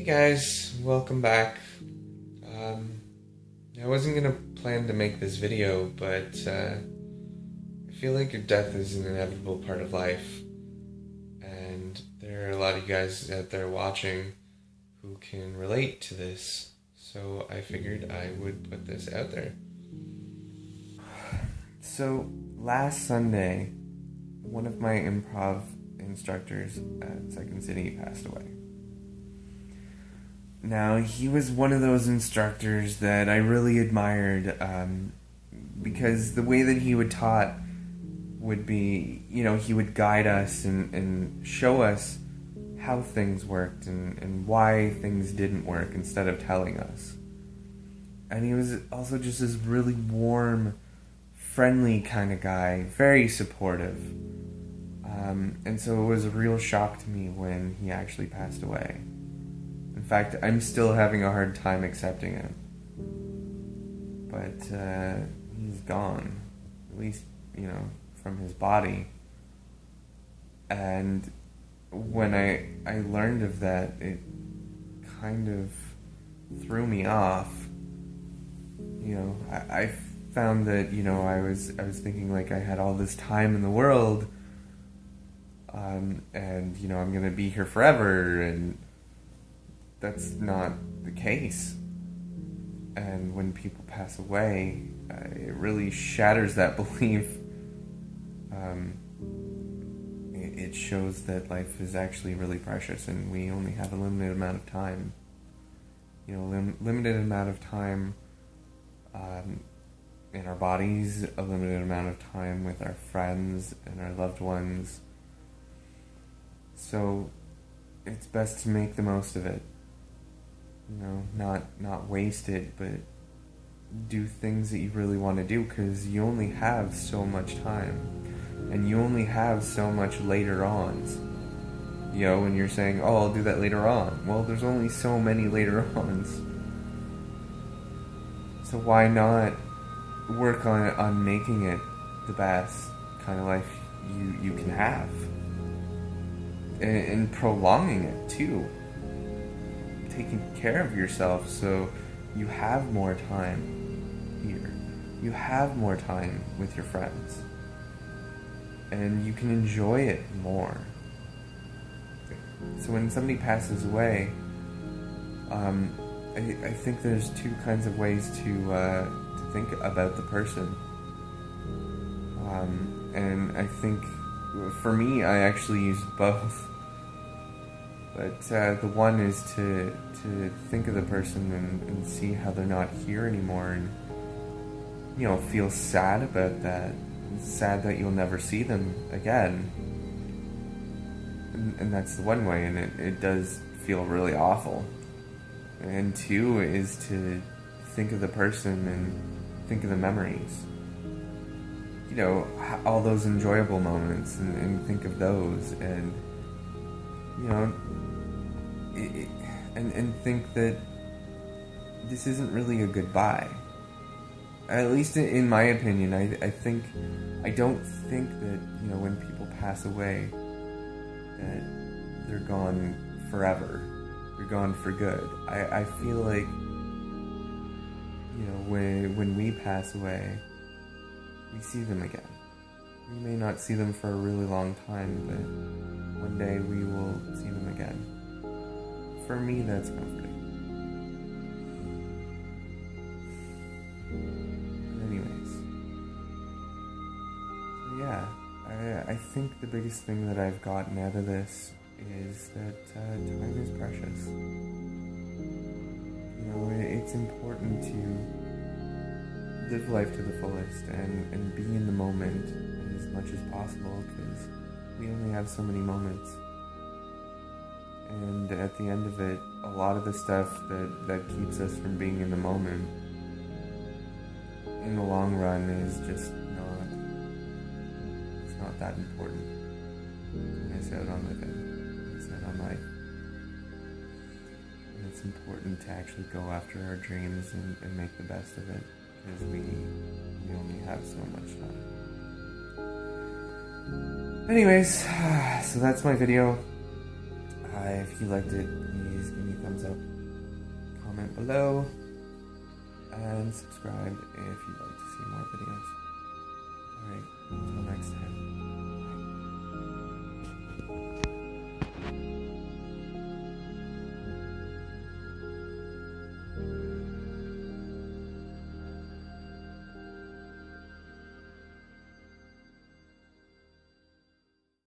Guys, welcome back. I wasn't gonna plan to make this video, but I feel like your death is an inevitable part of life, and there are a lot of you guys out there watching who can relate to this, so I figured I would put this out there. So, last Sunday, one of my improv instructors at Second City passed away. Now, he was one of those instructors that I really admired, because the way that he would taught would be, he would guide us and show us how things worked and why things didn't work instead of telling us. And he was also just this really warm, friendly kind of guy, very supportive. And so it was a real shock to me when he actually passed away. In fact, I'm still having a hard time accepting it. But he's gone, at least, from his body. And when I learned of that, it kind of threw me off. I found that, I was thinking like I had all this time in the world, and, I'm gonna be here forever, and that's not the case. And when people pass away, it really shatters that belief. It shows that life is actually really precious, and we only have a limited amount of time. Limited amount of time in our bodies, a limited amount of time with our friends and our loved ones. So it's best to make the most of it. Not waste it, but do things that you really want to do, because you only have so much time, and you only have so much later ons. And you're saying, oh, I'll do that later on. Well, there's only so many later ons. So why not work on making it the best kind of life you can have, and prolonging it too. Taking care of yourself so you have more time here. You have more time with your friends. And you can enjoy it more. So when somebody passes away, I think there's two kinds of ways to think about the person. And I think, for me, I actually use both. But the one is to think of the person and see how they're not here anymore, and feel sad about that. It's sad that you'll never see them again. And that's the one way, and it does feel really awful. And two is to think of the person and think of the memories. All those enjoyable moments, and think of those, and and think that this isn't really a goodbye. At least in my opinion, I don't think that, when people pass away, that they're gone forever. They're gone for good. I feel like, when we pass away, we see them again. We may not see them for a really long time, but one day we will see them again. For me, that's comforting. Anyways, so yeah, I think the biggest thing that I've gotten out of this is that time is precious. It's important to live life to the fullest and be in the moment as much as possible, because we only have so many moments. And at the end of it, a lot of the stuff that keeps us from being in the moment, in the long run, is just it's not that important. Miss out on living, miss out on life. And it's important to actually go after our dreams and make the best of it, because we only have so much time. Anyways, so that's my video. If you liked it, please give me a thumbs up, comment below, and subscribe if you like.